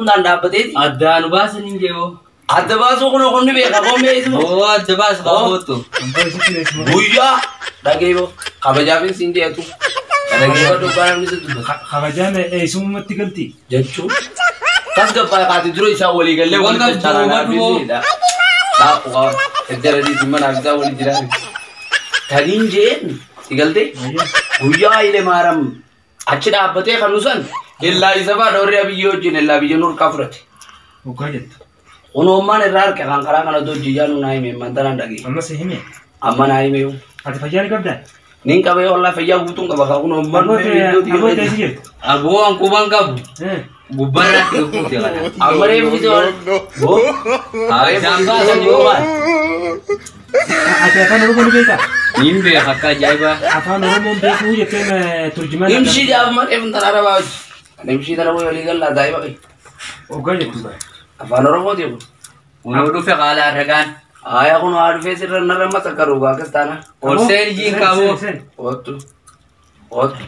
Naan dhaabbateeti. Addaan baasan hin jeewo. Adda baasuu kun okkonni beeka koomee isu. Oo adda baas qabuutu. Guyyaa dhageebo kabajaafin siin deetu. Dhageebo dubbaan namni situ. Kabajaan eessumatti galti. Jechuun kas gabbaa kaati dura isaa walii gallee walii galchaa naannoo. Dhaabuu ejjara mana isaa walii jiran. Tadiin jeen si galtee guyyaa ile maaram achi dhaabbatee kan nusan illaa isa faa dhoorri abiyyoo wajjin illaa biyya nurqaa fudhate. Ogaa jettu. Unoommaan irraa harka kan karaa kana hojjii nu naa hime mantaraan dhagee. Amma si hime. Amma naa hime. Ati fayyaa ni qabdaa? Nin qabee walaa fayyaa guutuun qaba kan unoommaan. Aboota isi jirtu. Aboo an kubaan qabu. Gubbarraa keessatti kana. Amma reefu isi wal. Boo. Addaan baasan yoo baal. Ati afaan Oromoo ni beektaa? Niin beeka akka ajaa'ibaa. Afaan Oromoo beekuu jetteen turjumaan. Imshii jaaf malee fintan arabaa hojii. Imshii tana boo walii galaa daa'iba qabi. Ogaa jettu baay'ee. Afaan Oromoo deemu. Unoo dhufe qaala arragaan. Aya kun haa dhufee sirra narra masakkaru akkas taana. Olseen jiin qabu. Oottu. Oottu.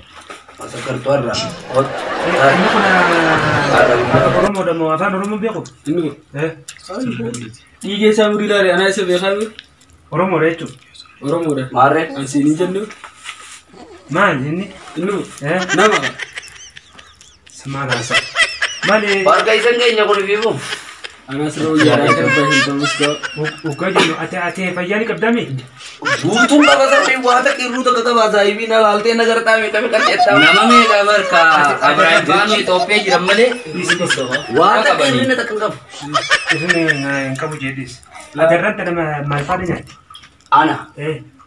Masakkartu har'a. Oottu. Inni kun Oromoo dhammoo afaan Oromoo beeku. Inni kun. Dhiigee isaa murii laale anaa isa beekaa beeku. Oromoodha jechuudha. Oromoodha. Maarree. Ansiin hin jennu. Maal inni? Inni nama. Maal haasa? Maali? Barga isan keenya kun fiifu. Anas roo yaaraa kan bahin ta'us gaa. Ogaa jennu ati fayyaa ni qabdaami? Guutuun qaba sarri waa takkirruu tokko taphaa saayibii na laaltee na gartaa meeqame kan jettaa. Nama meeqa barka Abiraam Baanuu Itoophiyaa jiran malee. Waa takkirruu na takkan qabu. Isin hin qabu jedhis. Agarranta nama maal faadha nyaatti? Ana.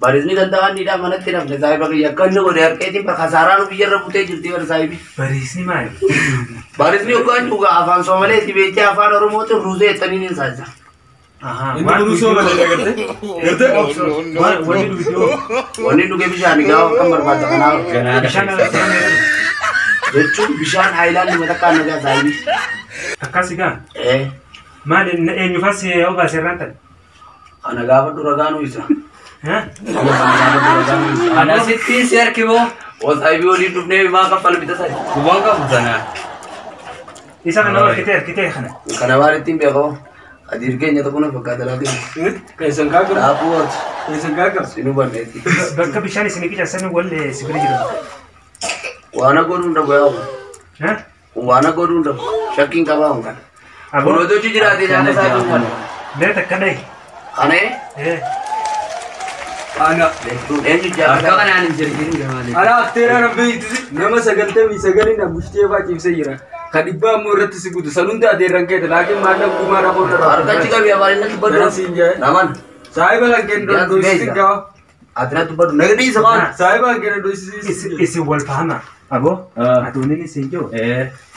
Barisni kan ta'an didhaa manatti namne saayiba kiyya akka inni godhe harkeetiin bakka biyyarra butee jirti bara saayibii. Barisni maali? Barisni yookaan dhugaa afaan Soomalee itti beekee afaan Oromootiin ruusee jettanii ni saayisa. Waan Soomalee agartee? Wanni dhugdoo. Wanni dhuge bishaan gaafa akkam barbaadda kanaaf. Bishaan jechuun bishaan haayilaandii matakkaan nagaa saayibii. Akkasi gaa? Maali eenyuufas obaase irraan ta'e? Kana gaafa dura gaanuu isa. Ana sitti si harkiboo. Saayibii waliin dhufnee maa kaffala bita saayi. Kubaan qabu sanaa. Isa kana harkitee kana. Kana waan ittiin beekamu. Adir keenya tokko na fakkaata laafee. Keessan kaa gara. Dhaabuu waati. Keessan kaa gara. Sinuu banneetti. Bakka bishaan isin qicasanii wallee sibira jiran. Waan godhuun dhabu yaa. Waan godhuun dhabu. Shakkiin qabaa hunkan. Kunuutuutti jiraatee nyaata isaa dhuunfan. Beeta akkanee. Kanee? Ana. Eenyu jaalladha. Akka kanaan hin jirgin gamaalee. Ana afteera rabbii nama 99 na bushtee faacifsee jira. Kan dhibbaa ammoo irratti si guutu san hundi adeerran keessa laakiin maallaq gumaa raafoo irra Harkachi qabii afaan inni dubbadhu. Naman. Saahiba kan kennu doosisi gawa. Ati na dubbadhu nagdi isa waan. Saahiba kan kennu doosisi. Isin wal fahama. Aboo. Atoonni isin jiru.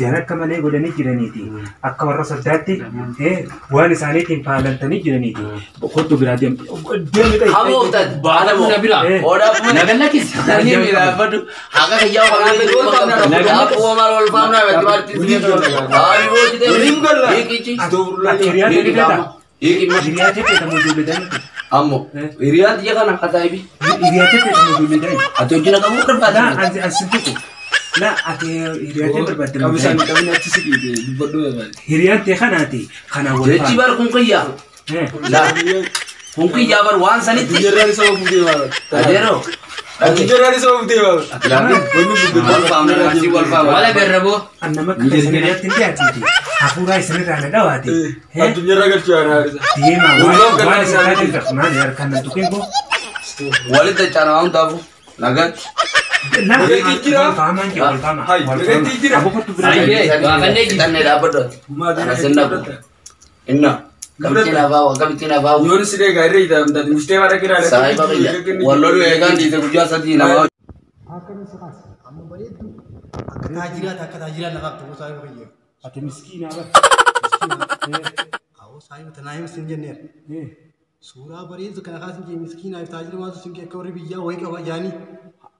Jara akka malee godhanii jiraniiti. Akka warra soddaatti waan isaaniitiin faalantanii jiraniiti. Kottu biraa deemu. Hamoo ta'e baala moo na bira. Odaa moo Nagan lakis. Nani bira fadu. Haga kayyaa waan nagan aku maal wal faamna wati marti sini. Ari boo jide. Ringalla. Ikichi. Hiriyaa ta'e beektaa? Iki Hiriyaa ta'e beekamu ijoolleedhaan. ammo. Hiriyaa ta'e kana kataayibi. Hiriyaa ta'e beekamu ijoolleedhaan. Ati hojii na qabu barbaada. Ansi tuqu. La ati hiriyaa ta'e barbaadde. Qabisaan qabni achi si dhiite dubbadhu barbaade. Hiriyaa ta'e kanaati. Kana wal Jechi bar kun kiyyaa. La kun kiyyaa bar waan sanitti. Addunyaarraan isa oofutee baala. Adeero. Addunyaarraan isa oofutee baala. Laakiin wal faamna asii wal faamna. Wala garraboo. Annama akka hiriyaatti hin dhiyaatiti. Hafuuraa isinirraa na dhawaati. Addunyaarraa galchuu yaana harisa. Deemaa Ulfaaf waan galma isaa isaa jirta. Maali harkaan na tuqeen koo? Walitti dachaan waan taafu. Nagaan. Wal faamaan kee wal faama. Nageetti jira. Abokottu bira Ayyee. deemu. Baafannee jiru. Tanne dhaabbadhu. Ana sinna bu. Inna. Kabitiin afaawu kabitiin afaawu. Yoon si dee gaarree itaamta mistee mara kiraa dha. Saayiba kiyya. Walloodhu eegaan dhiise guyyaa sadii nama. Akka taajiraat naqaaf ta'uu saayiba kiyya. Ati miskiinaa bara. Awwa saayiba tanaa himas hin jenneera. Suuraa bareedu kana kaasin jee miskiinaa fi taajira maatu sin akka warri biyyaa wayii qaba jaanii.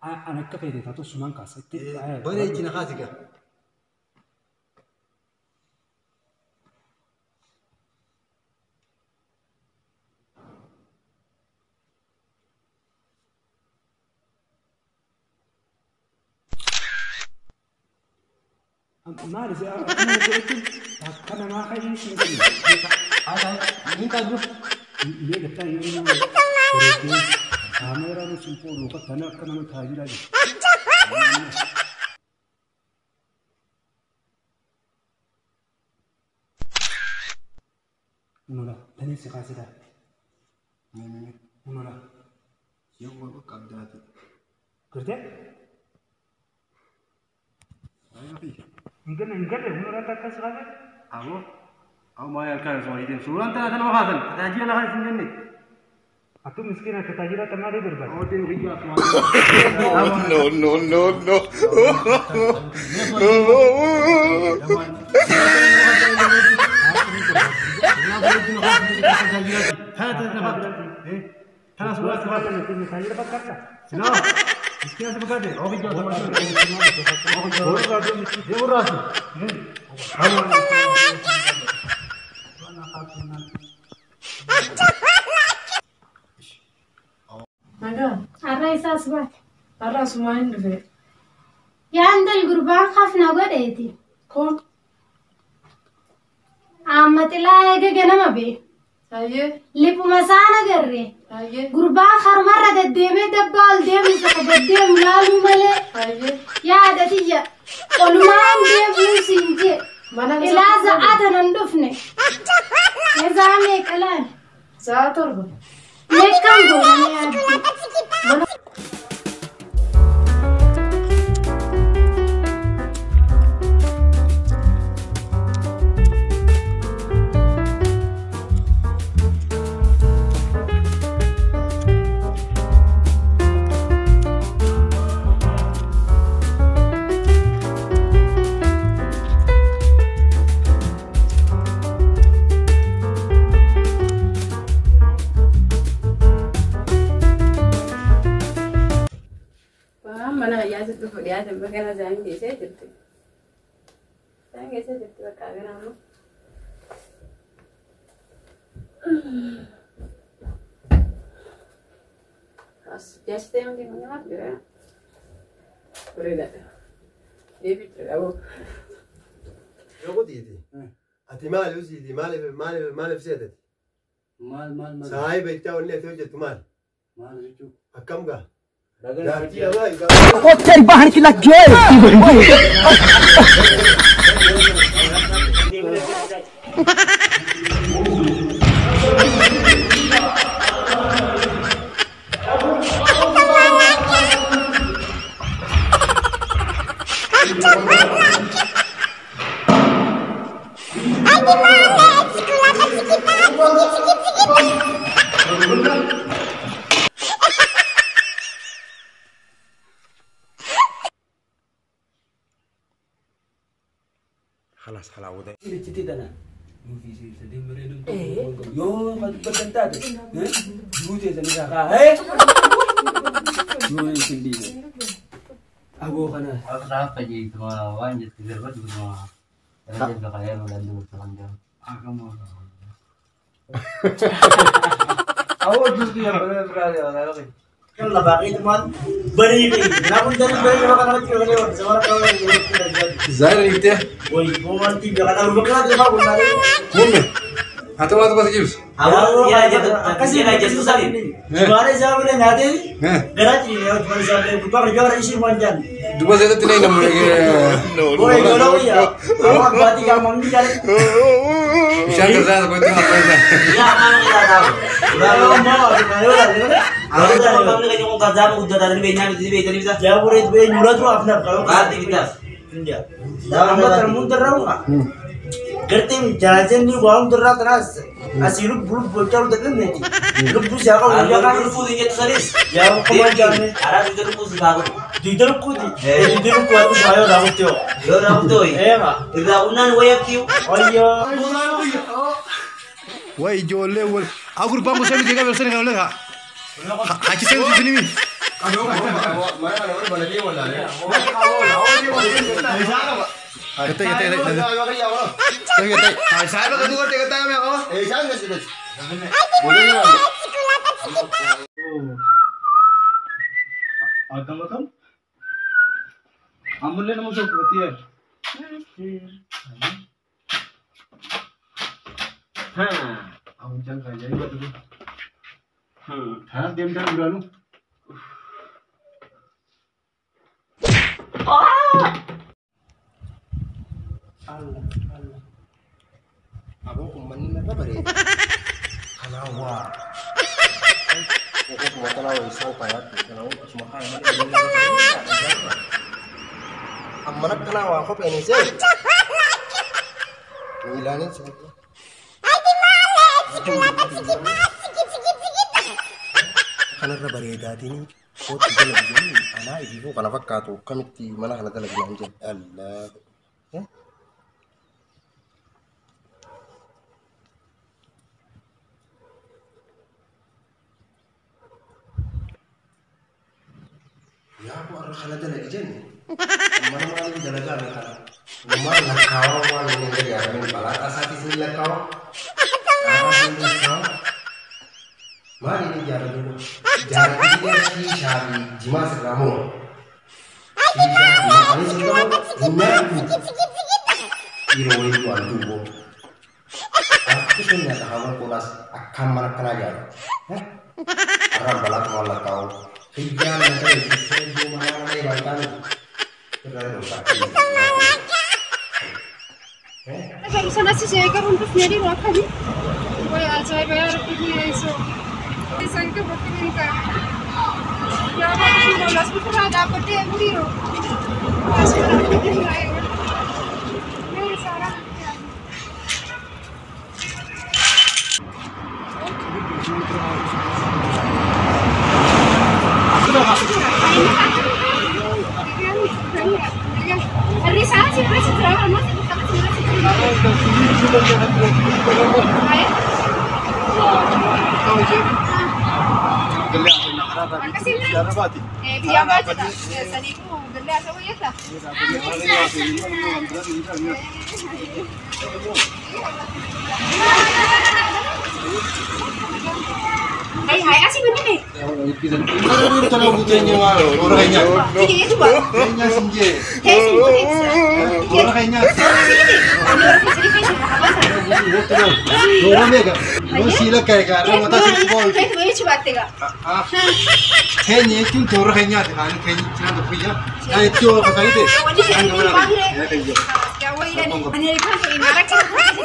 An akka feete taatu sumaan kaasatti. Bareechina kaasi gaa. Maali akkuma jedhetti kayak sinjin. Minta dulu. Iya kita ini kamera nu simpul ka tanah kan nu thaji lagi. Nula, tani sekasih dah. Nula. Yang gua kabda tu. Kerja? Ayo pi. Enggak deh, nula tak sekasih. Aku mau kan soal itu. Suruhan tanah makasan. Taji lah kan sinjin ni. Atau miskin aku tajira tanah dia berbat. Oh tin riba semua. No. Tanah sudah sekasih ni tajira dapat kata. Sino? Miskin apa kata? Oh bijo sama tu. Dia beras. Naga, Arra isaas baate. arra sumain dhufe. Yaandal gurbaan hafna godheeti. Kun Aammaxilaa eega ganama bee. hayyee Liphuma isaan agarree. hayyee Gurbaan harmarra deddeemee dabbaa ol deemu isa deddeemu laaluu malee. hayyee Yaada tiyya. Olumaan deemuun siin jee. mana Ilaa sa'aata nan dhufne. Eezaa meeqalaan. sa'a torba. Meeqaan goonanii yaaddi. Mana ayah tu dia sampai kena jangan desa jirti. Jangan desa jirti berkali nama. As biasa yang di mana lagi ya? Berbeda. Dia betul aku. Yo didi. Ati mal usi di mal fsedet. Mal. Sai beta onne toje tumal. Mal itu. Akam ga. Dagan Darti ala iga. Oh, तेरी बहन की लग गई Khalas khala udah. Ini cerita na. Movie sih sedih merenung. Yo, mati bertentat. Bute sa naka. Yo, hindi. Ako kana. Apa aja itu mah wanjat ke gerbat juga mah. Karena dia kaya udah dulu telanjang. Aga mo. Ako justi yang berada ada. Kalau lagi teman beri ini, namun dari beri makan lagi lewat seorang kau yang Zahir itu ya? woi, kau nanti biar ada berkah dia mau benar. Mummy, atau apa sih? Awal kasih aja susah ini. Juara siapa yang nanti? Berat ini, juara siapa? Bukan juara isi manjan. Dua saya tidak ingin Woi, kalau ya, awak berarti yang mandi jadi. Bisa kerja seperti apa ini? Ya, mana kita tahu. Kalau mau, kalau ada. Awak tahu kalau kita mau kerja mau kerja dari benar di benar bisa. Jauh itu benar murah tuh apa? Kalau Berarti kita. India. Dalam termunter rawa. Kertim jalan ni baum terra teras. Asilu bulu bocor dekat ni. Lu bulu siapa Kalau lu jangan. dulu pun ingat salis. Jauh kemanjang ni. Ada di dulu pun sebagus. Didel ku di. Didel ku aku sayo rawat yo. Yo ram tu. Ema. Tidak unan wayak tiu. Ayo. Wah, jole, wah. Aku lupa mau saya jaga versi dengan mereka. Haji saya di sini. Amulnya nomor 1 berarti ya. Aku jangan kaya juga tuh. Harap diam dulu. Allah. Aku kumanin apa bari? Kanawa. Aku cuma tahu isau payat, kanawa cuma kaya mana? Amana kanawa aku pengen sih. Ilanin sih. Kanarra bareedaatini kootti dalaganii anaa ifiifuu kana fakkaatu kamitti mana kana dalagnaan jedhe Allah. Yaa ku arra kana dalagi jenne mana maaliif dalagaa kana nama lakkaawa waan inni gadi argamin balaa isaatis ni lakkaawa qaama ni lakkaawa maali ni jaaratu jaaratu shiishaa fi jimaa sirramoo shiishaa jimaa ani sirramoo hinyaatu yeroo waliin waan duuboo akka keenya dhahaman kunas akkaan mana kanaa jaaru arraan balaa kuma lakkaawu hijaan na ta'e sissee duumaa malee balkaan irraa dhoksaa Kalau sana sih saya kan untuk nyari waktu ni, boleh aja bayar pergi esok. Sangka betul ni kan. Ya, tapi kalau seperti ada apa dia biro. Sekarang pergi mulai. Ni salah. Hari sana sih masih terlalu masih Hai asih bener nih. Kalau butuhnya orangnya. Ini coba. Kayaknya senje. Orangnya. Dorong deh, lo sila kayak orang mata sih bol. Kayak mana coba tega? Kayaknya itu orangnya, kan kayaknya cina tuh punya. Nah itu apa kali itu? Ya, wah ini Amerika tuh ini mereka kan.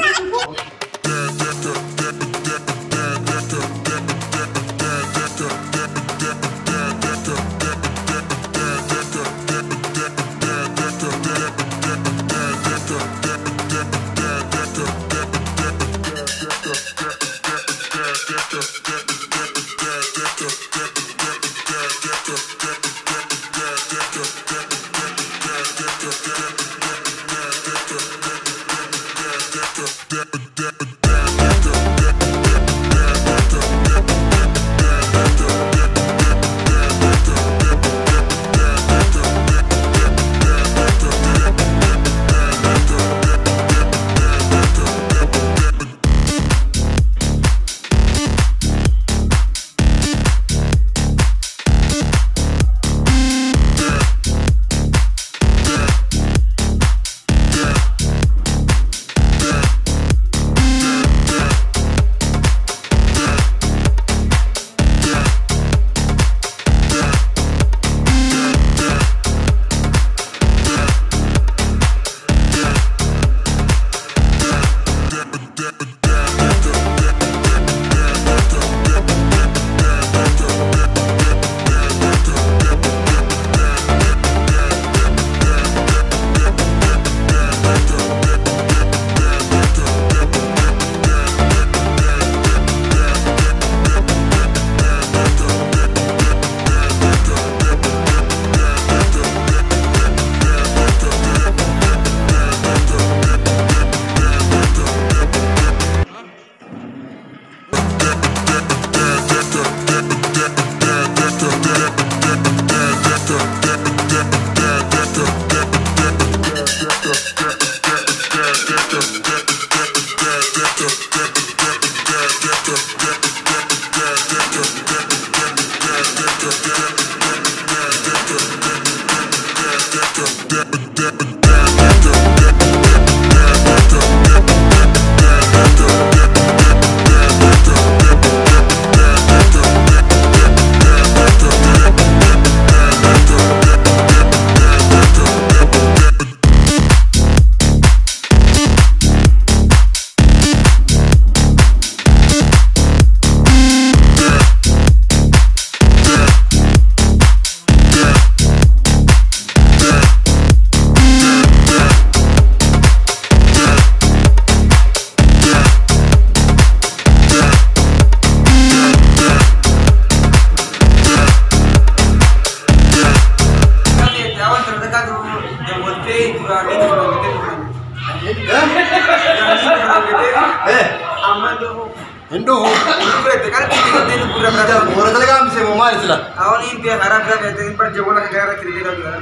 Indo. Berarti kan kita ini pura berada. Orang tadi kan bisa mau main sila. Awal ini biar harap berada ini per jauh lah negara kita tidak.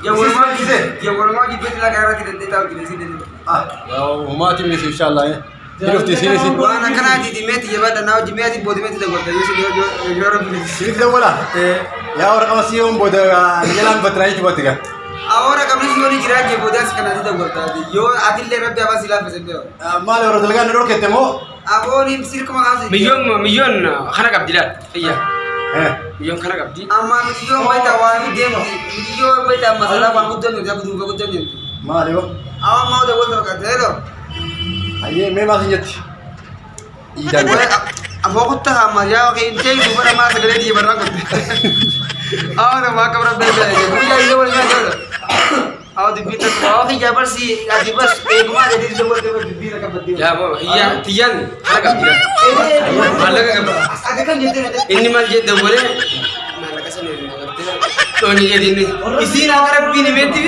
Yang orang mau jadi negara kita tidak tahu di sini. Ya, mau tim ni insyaallah ya. Terus di sini sih. Wah, nak kena di meti ya, pada now di meti bodi meti dah berarti. Jadi orang beli. Sini dah bola. Ya orang kamu sih bodo jalan berterai itu berarti kan. Awalnya kami sih orang kira je bodi sekarang tidak berarti. Yo, adil lepas dia apa silam bersebut. Mal orang tadi kan orang ketemu. Aku ni sih kemana sih? Million, khana kapdilat. Iya. Million khana kapdi. Ama million baik awal dia million baik masalah bangun tu ni, aku dulu bangun ni. Mal yo. Awal mau dah boleh terkata hello. Aye, memang sih jadi. Idan. Aku tak hamar ya, oke ini itu pada masa segala dia berang kot. Awal dah makan berapa bela ya? Punya ini boleh nggak? Awal di pintu, awal ni jabar si, adibas, rumah jadi di sebuah tempat di pintu kapat dia. Ya, iya, Tian, agak tidak. Malah agak. Ada kan jadi. Ini mah jadi boleh. Malah kesan ini. Tuh ni jadi ini. Isi nak kerap ini meti.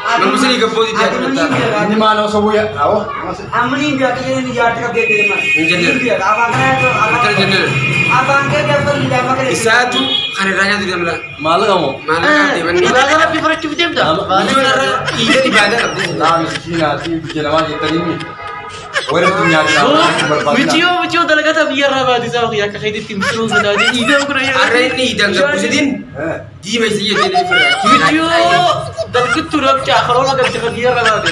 Manusia ni kepo dia kita. Ini mana sobo ya? Awo. Amni biar kita ni jahat kerap dia terima. Engineer. Biar abang kan tu. Abang engineer. Abang kan dia pun dia makan. Isatu kan raya tu dia malah. Malah kamu. Malah dia mana. Ibadah lebih produktif dah. Itu nara ide di badan. Lah miskin hati bikin apa kita ini. Orang punya Video talaga ta biar apa di sana ya kakak itu tim terus ada di idam kena ya. Ada ini idam tak pusidin. Di masih dia dia Video talaga tu rap cak kalau lagi cakap biar apa tu.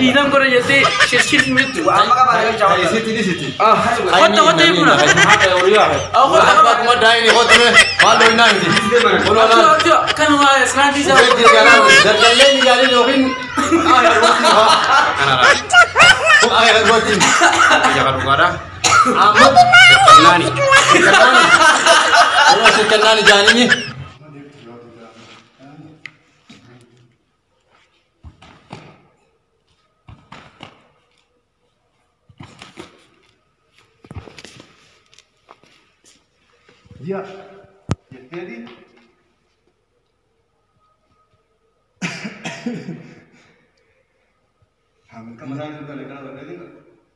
Idam kena jadi share minit tu. Apa kabar jawab. Siti. Kota ibu na. Aku Apa cuma dah ini kota ni. Malu ina ini. Kalau lah. kan wah sekarang di sana. Jangan ni jadi jokin. Akhir buatin. Jangan lupa Amat. Nani. Kalau sekian nani jangan ini. Dia. Jadi. Kemarin sudah lekas berarti.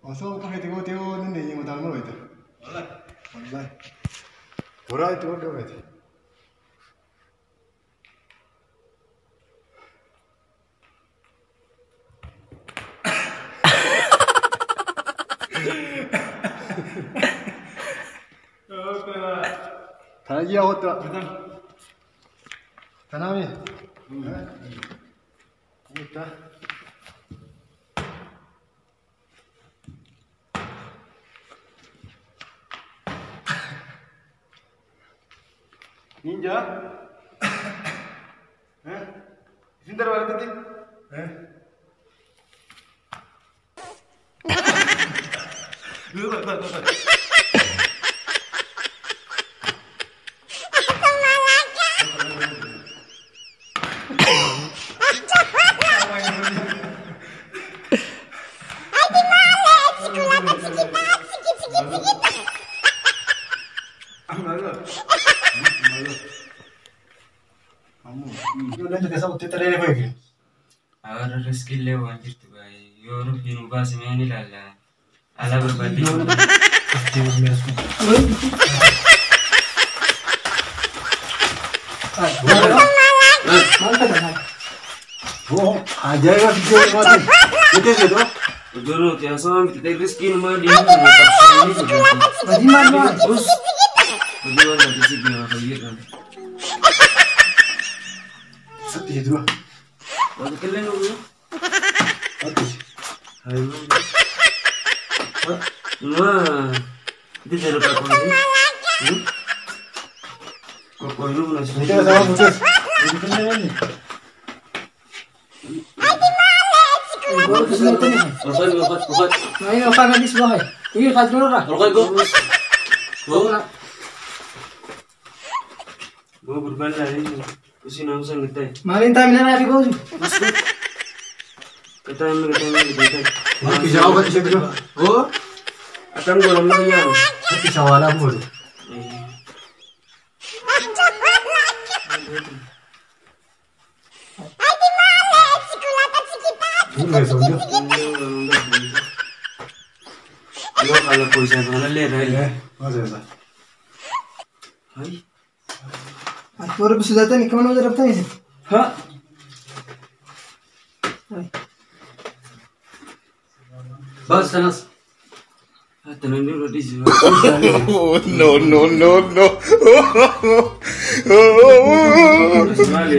Oh, pakai tengok ni yang modal mau itu. Wallahi. Pura itu kau berarti. Tanya apa tu? Tanam ni. Kita. Ninja? Sebentar balik tadi. Lupa. Agar rezeki lewat itu baik. Yoruk hinubah semuanya lala. Ala berbadi. Oh, aja ya video mati. Itu tu. Dulu tiada sama kita rezeki nama dia. Bagaimana? Terus. Bagaimana rezeki yang kaya? Seperti itu. Waktu kalian dulu. Ayo. Wah. Itu cara apa ni? Kau ini mana sih? Kita sama putus. Ini kena ni. Rokok. Ini apa yang di sebelah? Ini kat dulu lah. Rokok go. Gua berbalik ini. Usin aku sang kita. Malin time na nabi ko. Kita kita. Aku jawab tu sebelum. Oh. Akan gua nama yang. Kita sawala pun. Ini semua. kalau पैसा मलाई लिएर अहिले हजुर हजुर है तोरे पे सुधाता नहीं कौन उधर रखता है इसे हाँ बस तनस तने न्यू रोटी जी No, no, no, no. Semale